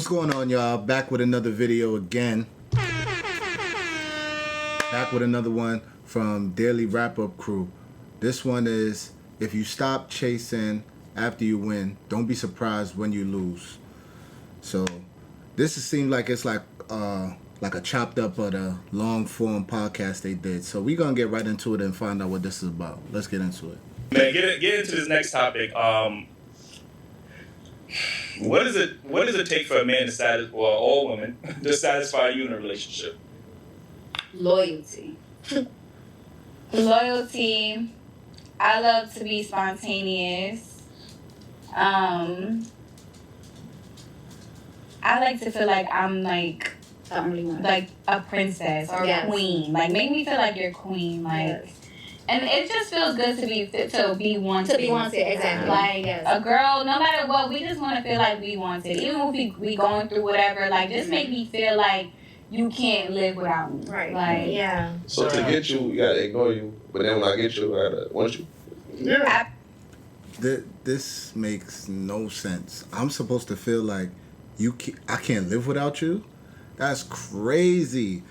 going on, y'all? Back with another video again. Back with another one from Daily Wrap-Up Crew. This one is, if you stop chasing after you win, don't be surprised when you lose. So this seems like it's like a chopped up but a long form podcast they did. So we're gonna get right into it and find out what this is about. Let's get into it. Man, get into this next topic. What does it take for a man to satisfy, well, all women, to satisfy you in a relationship? Loyalty. Loyalty. I love to be spontaneous. I like to feel like I'm like a princess or a queen. Like, make me feel like you're queen. Like, and it just feels good to be wanted. To be wanted, exactly. Like, a girl, no matter what, we just want to feel like we wanted. Even if we going through whatever, like, just make me feel like you can't live without me. Right. Like, yeah. So to get you, you gotta ignore you. But then when I get you, I gotta want you. Yeah. This makes no sense. I'm supposed to feel like I can't live without you? That's crazy.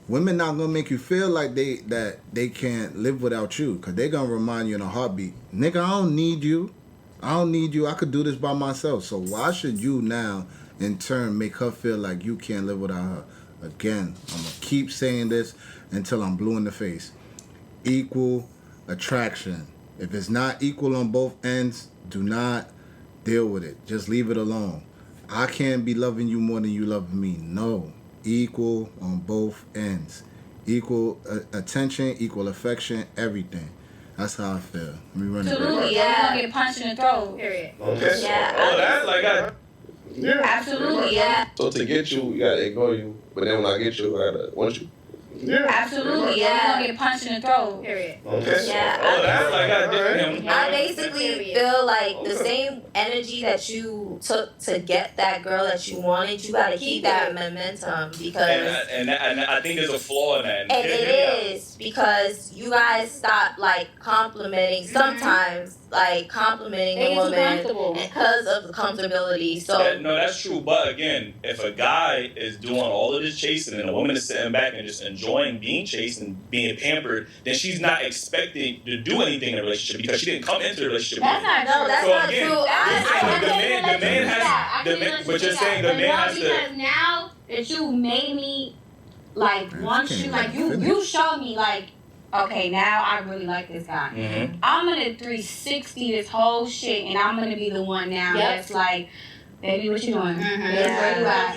Women not gonna make you feel like they can't live without you, because they're gonna remind you in a heartbeat, nigga, I don't need you. I could do this by myself. So why should you now in turn make her feel like you can't live without her? Again, I'm gonna keep saying this until I'm blue in the face. Equal attraction. If it's not equal on both ends, do not deal with it. Just leave it alone. I can't be loving you more than you love me. No. Equal on both ends. Equal attention, equal affection, everything. That's how I feel. Let me run it back. Absolutely, yeah. You're gonna get punched in the throat. Period. Okay. Yeah. All that, like, Yeah. Absolutely, yeah. So to get you, you gotta ignore you. But then when I get you, I gotta want you. Yeah. Absolutely, yeah. You're gonna get punched in the throat. Period. Okay. Yeah. all that, like, goddamn. I basically feel like the same energy that you took to get that girl that you wanted, you gotta keep that momentum, because And I think there's a flaw in that. and it is because you guys stop like complimenting sometimes, like complimenting They a get too woman comfortable. because of the comfortability. So Yeah, no, that's true. But again, if a guy is doing all of this chasing and a woman is sitting back and just enjoying being chased and being pampered, then she's not expecting to do anything in a relationship because she didn't come into the relationship. That's not no, true. that's So not again, true. the man has, but you're saying the man has to. Because now that you made me like want you, like you showed me like, okay, now I really like this guy. Mm-hmm. I'm gonna 360 this whole shit, and I'm gonna be the one now that's like, baby, what you doing? Where you at?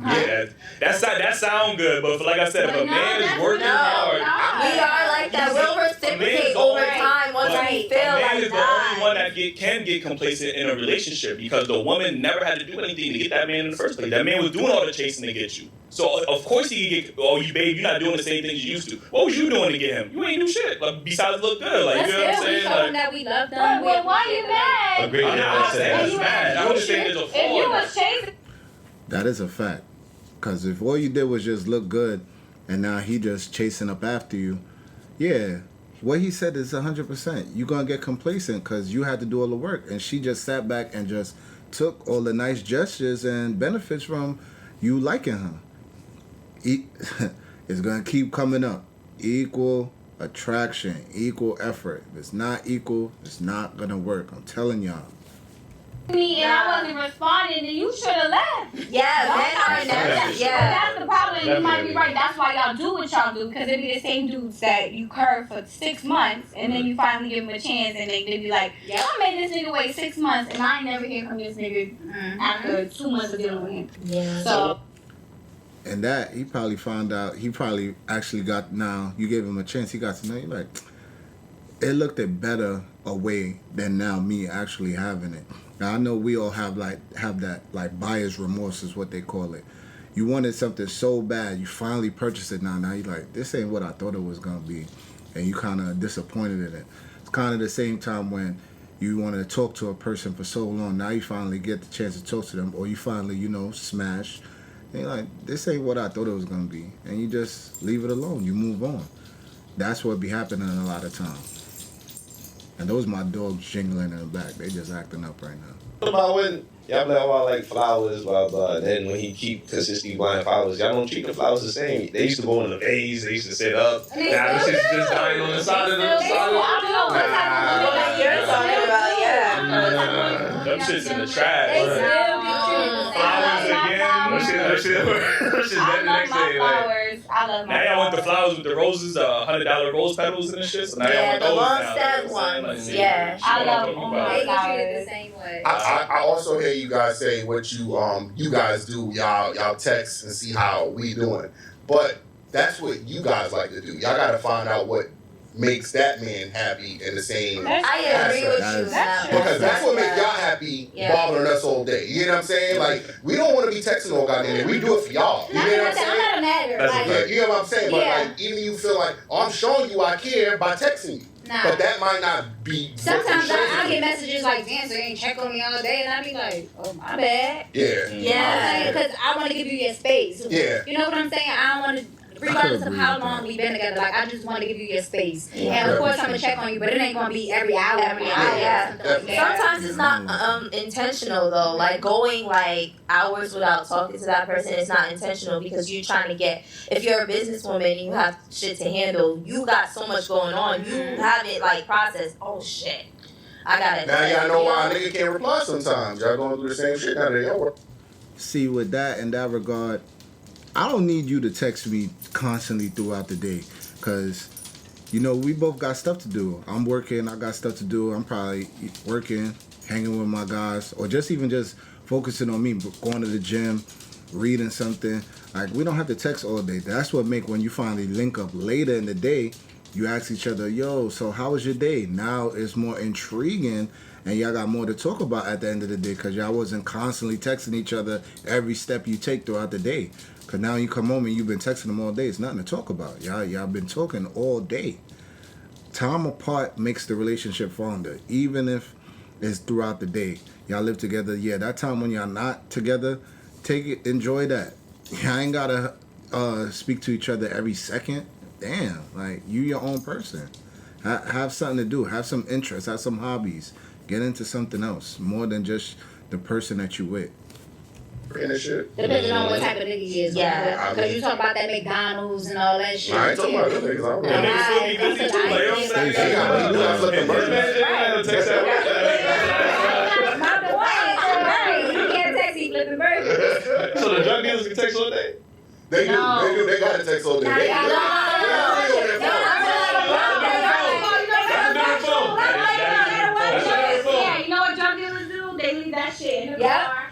Yeah, that sound good, but like I said, if a man is working hard, we are like that. We'll reciprocate over time once we feel a man like is the that. only one that can get complacent in a relationship, because the woman never had to do anything to get that man in the first place. That man was doing all the chasing to get you. So of course he could get, oh, you babe, you're not doing the same things you used to. What was you doing to get him? You ain't do shit. Like, besides look good. Like, you know what I'm saying? We told him that we loved them. Well, why you mad? Agree. I'm not saying it's mad. I'm just saying there's a flaw. If you in was that. chasing. That is a fact. Because if all you did was just look good and now he just chasing up after you, yeah, what he said is 100%. You're going to get complacent because you had to do all the work. And she just sat back and just took all the nice gestures and benefits from you liking her. It's going to keep coming up. Equal attraction, equal effort. If it's not equal, it's not going to work. I'm telling y'all. Me and I wasn't responding, then you should have left. Yeah, men are never. Yeah. That's the problem. You might be right. That's why y'all do what y'all do, because it be the same dudes that you curve for 6 months, and then you finally give them a chance, and they be like, I made this nigga wait 6 months, and I ain't never hear from this nigga after 2 months of dealing with him. Yeah. So. And that, he probably found out, he probably actually got, now, you gave him a chance, he got to know you, like, it looked a better way than now me actually having it. Now, I know we all have that, like, buyer's remorse is what they call it. You wanted something so bad, you finally purchased it now you're like, this ain't what I thought it was going to be. And you kind of disappointed in it. It's kind of the same time when you wanted to talk to a person for so long, now you finally get the chance to talk to them, or you finally, smash. And you're like, this ain't what I thought it was going to be. And you just leave it alone. You move on. That's what be happening a lot of times. And those my dogs jingling in the back. They just acting up right now. What about when y'all be like, oh, I like flowers, blah, blah. And then when he keep consistently buying flowers, y'all don't treat the flowers the same. They used to go in the vase, they used to sit up. Now the shit's just dying on the side of the I don't know what type of women You're talking about, yeah. Them shits in the trash. They still get treated the same. Flowers again. Them shit's I dead the love next my day. Like, flowers. I love my now y'all want the flowers. flowers with the roses, $100 rose petals and shit. So now y'all Yeah, want the those long now. stem You know what I'm ones. saying? Yeah. I love all my They get treated the flowers. same way. I also hear you guys say what you guys do. Y'all text and see how we doing. But that's what you guys like to do. Y'all gotta find out what makes that man happy in the same. That's I agree with you. That's now. true. Because that's what makes y'all happy, Yeah. bothering us all day. You know what I'm saying? Like, we don't want to be texting all goddamn day. We do it for y'all. You know what I'm saying? I'm not a matter. That's Like, Yeah, you know what I'm saying? But Yeah. like, even you feel like, oh, I'm showing you I care by texting you. nah. But that might not be. Sometimes I get messages like, damn, so you ain't check on me all day, and I be like, oh, my bad. Yeah. Yeah. Because I want to give you your space. Yeah. You know what I'm saying? I don't want to, regardless of how long we've been together, like, I just want to give you your space. Yeah. And of course, I'm going to check on you, but it ain't going to be every hour. Yeah. Something like that. Sometimes it's not intentional though. Like going like hours without talking to that person is not intentional because you're trying to get. If you're a businesswoman and you have shit to handle, you got so much going on. You haven't like processed. Oh shit, I gotta. Now y'all know why a nigga can't reply sometimes. Y'all going through the same shit now that y'all. See, with that, in that regard, I don't need you to text me constantly throughout the day, because, you know, we both got stuff to do. I'm working, I got stuff to do. I'm probably working, hanging with my guys, or just focusing on me, going to the gym, reading something. Like, we don't have to text all day. That's what make when you finally link up later in the day, you ask each other, yo, so how was your day? Now it's more intriguing, and y'all got more to talk about at the end of the day, because y'all wasn't constantly texting each other every step you take throughout the day. Because now you come home and you've been texting them all day. It's nothing to talk about. Y'all been talking all day. Time apart makes the relationship fonder, even if it's throughout the day. Y'all live together. Yeah, that time when y'all not together, take it, enjoy that. Y'all ain't gotta speak to each other every second. Damn, like, you your own person. Have something to do. Have some interests. Have some hobbies. Get into something else more than just the person that you with. And that shit. Depending on what type of nigga he is. Yeah. Because you talk about that McDonald's and all that shit. I ain't talking about them niggas. I don't Them know. niggas still be busy too. Like, you know what I'm saying? They got me doing flipping burgers. Text that. My point. Right. You can't text me flipping burgers. So the drug dealers can text all day? They do. No. They do. They got to text all day. Nah, They they got- do. no, Yeah, you know what drug dealers do? They leave that shit in the car.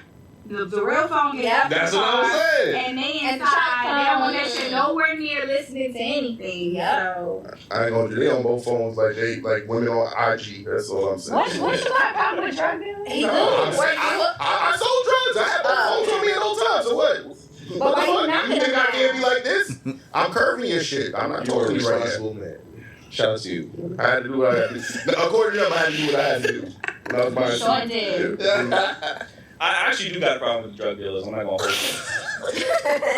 The real phone gets out the That's what car, I'm saying. and they And inside. They don't want that phone. shit nowhere near listening to anything. So I ain't gonna do. They on both phones like women on IG. That's all I'm saying. what you got a problem with drug dealers? He No, do. I'm saying, I sold drugs. I had both phones on me at all times. So what? What the why you fuck? knocking You think them I can't be down? like this? I'm curving your shit. I'm not You are a talking to you right now. responsible man. Shout out to you. I had to do what I had to do. According to them, I had to do what I had to do. When I was buying Sure shit. did. I actually do got a problem with drug dealers. I'm not gonna hold you.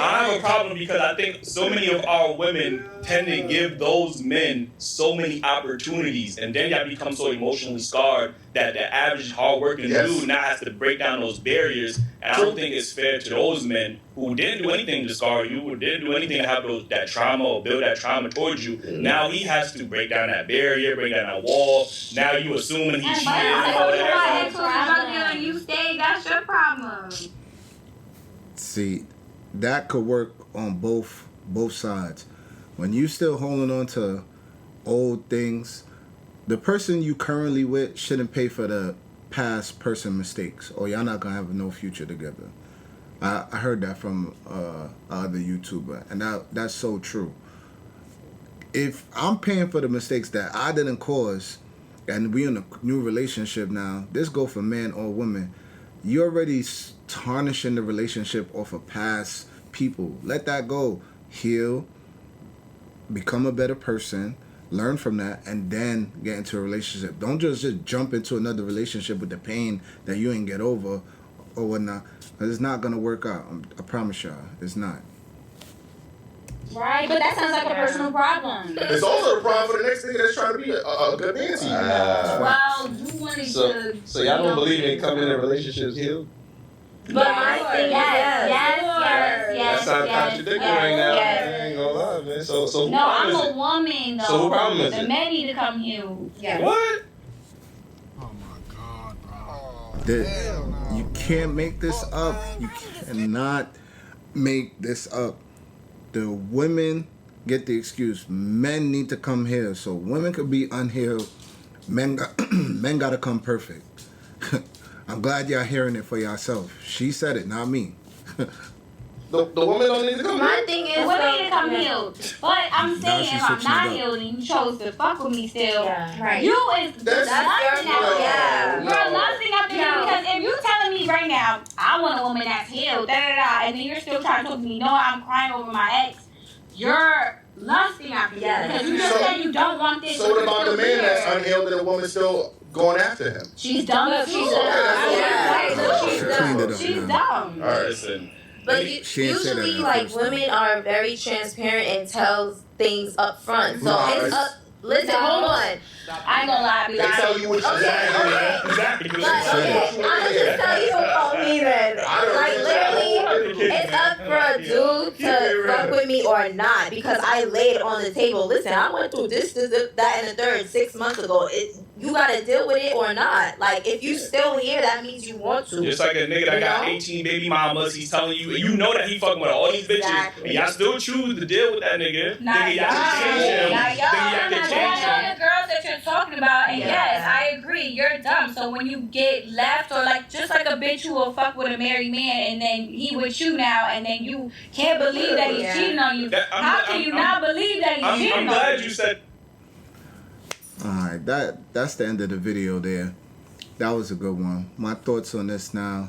I have a problem because I think so many of our women tend to give those men so many opportunities, and then y'all become so emotionally scarred that the average hardworking dude now has to break down those barriers. And I don't think it's fair to those men who didn't do anything to scar you, or didn't do anything to have that trauma or build that trauma towards you. Now he has to break down that barrier, break down that wall. Now you assuming he And cheated but and all if you that. are into a drug dealer and you stay, that's your problem. See, that could work on both sides. When you still holding on to old things, the person you currently with shouldn't pay for the past person mistakes, or y'all not gonna have no future together. I heard that from other YouTuber, and that's so true. If I'm paying for the mistakes that I didn't cause, and we in a new relationship now, this go for men or women, you're already tarnishing the relationship off of past people. Let that go. Heal, become a better person, learn from that, and then get into a relationship. Don't just jump into another relationship with the pain that you ain't get over or whatnot. 'Cause it's not gonna work out. I promise y'all, it's not. Right, but that sounds like a personal problem. It's also the problem for the next nigga that's trying to be a good man to you. Well, you wanted to. So y'all don't believe in coming in relationships healed? But my thing is, yes. That sounds contradictory right now. Yes. I ain't gonna lie, man. So who No, problem I'm is a it? woman though. So who problem is the it? men need to come healed. Yeah. What? Oh my God, bro. You can't make this up. You cannot make this up. The women get the excuse. Men need to come here. So women could be unhealed. Men gotta come perfect. I'm glad y'all hearing it for yourself. She said it, not me. The woman don't need to come my here? thing is, The women need to come healed. But I'm saying she's if I'm switching not it up. healed and you chose to fuck with me still, Right. you is That's lusting your after me. yeah. You're lusting after me because if you telling me right now, I want a woman that's healed, and then you're still trying to talk to me, no, I'm crying over my ex, you're lusting after me. Yes. Because you just So- said you don't want this. So but what you're about the still man here. that's unhealed and the woman still going after him? She's dumb as She's fuck. dumb. Yeah. She's Cleaned dumb. it up She's now. dumb. All right. Listen. But She ain't said that usually, in the like, first time. women are very transparent and tells things up front. So Nah, it's it's- up. Listen, hold on. I ain't gonna lie, I be They tell lying. you what you Okay. Exactly. But okay, I'm gonna just tell you about me then. I don't Like know. literally, it's up for a dude to fuck with me or not because I laid on the table. Listen, I went through this, that, and the third 6 months ago. You gotta deal with it or not. Like if you still here, that means you want to. Just like a nigga that You got know? 18 baby mamas, he's telling you, you know that he fucking with all these bitches, Exactly. and y'all still choose to deal with that nigga. Not Nigga, y'all can change him. Not y'all. Nigga, y'all can But change I know him. the girls that you're talking about, and Yeah. yes, I agree, you're dumb. So when you get left, or like just like a bitch who will fuck with a married man, and then he with you now, and then you can't believe that he's Yeah. cheating on you. How can you not believe that he's I'm cheating on glad you? you said. Alright, that's the end of the video there. That was a good one. My thoughts on this now.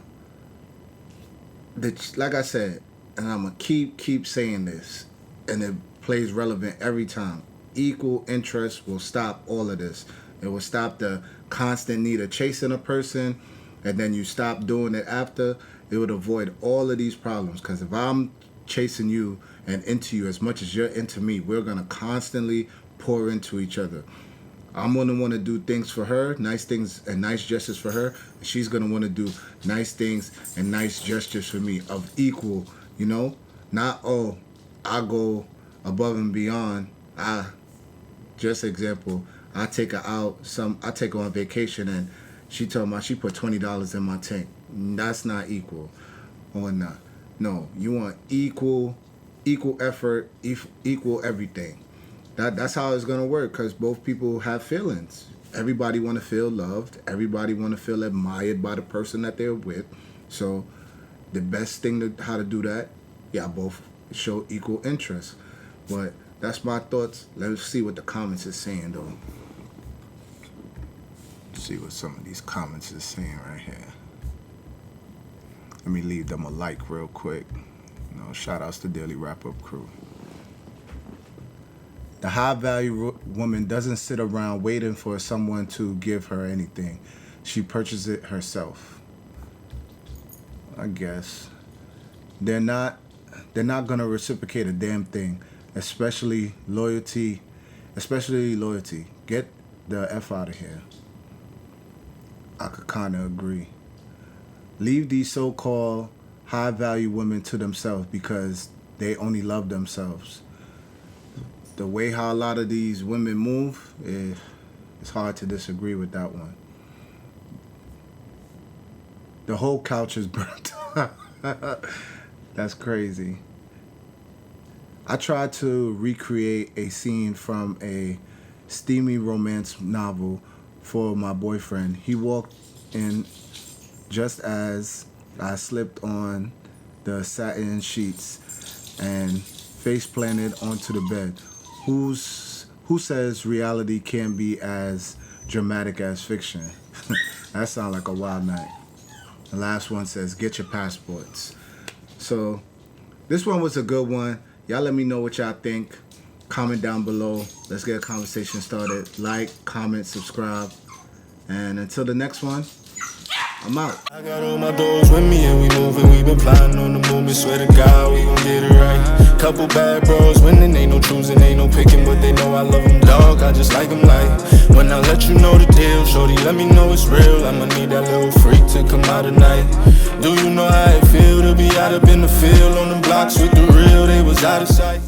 Like I said, and I'm gonna keep saying this, and it plays relevant every time. Equal interest will stop all of this. It will stop the constant need of chasing a person, and then you stop doing it after. It would avoid all of these problems. Because if I'm chasing you and into you as much as you're into me, we're gonna constantly pour into each other. I'm gonna want to do things for her, nice things and nice gestures for her. And she's gonna want to do nice things and nice gestures for me of equal, you know? Not, oh, I go above and beyond. Just example, I take her out, I take her on vacation and she told me she put $20 in my tank. That's not equal. Or not. No, you want equal effort, equal everything. That's how it's gonna work, because both people have feelings. Everybody want to feel loved. Everybody want to feel admired by the person that they're with. So the best thing how to do that, yeah, both show equal interest. But that's my thoughts. Let's see what the comments is saying though. Let's see what some of these comments is saying right here. Let me leave them a like real quick. You know, shout outs to Daily Wrap Up Crew. The high-value woman doesn't sit around waiting for someone to give her anything. She purchases it herself. I guess. They're not gonna reciprocate a damn thing, especially loyalty. Get the F out of here. I could kind of agree. Leave these so-called high-value women to themselves because they only love themselves. The way how a lot of these women move, it's hard to disagree with that one. The whole couch is burnt. That's crazy. I tried to recreate a scene from a steamy romance novel for my boyfriend. He walked in just as I slipped on the satin sheets and face planted onto the bed. Who says reality can't be as dramatic as fiction? That sounds like a wild night. The last one says, get your passports. So this one was a good one. Y'all let me know what y'all think. Comment down below. Let's get a conversation started. Like, comment, subscribe. And until the next one, I'm out. I got all my dogs with me and we moving. We been plotting on the movement. Swear to God, we gon' get it right. Couple bad bros winning, ain't no choosing, ain't no picking, but they know I love them, dog. I just like them like. When I let you know the deal, shorty, let me know it's real. I'ma need that little freak to come out tonight. Do you know how it feel to be out up in the field on the blocks with the real? They was out of sight.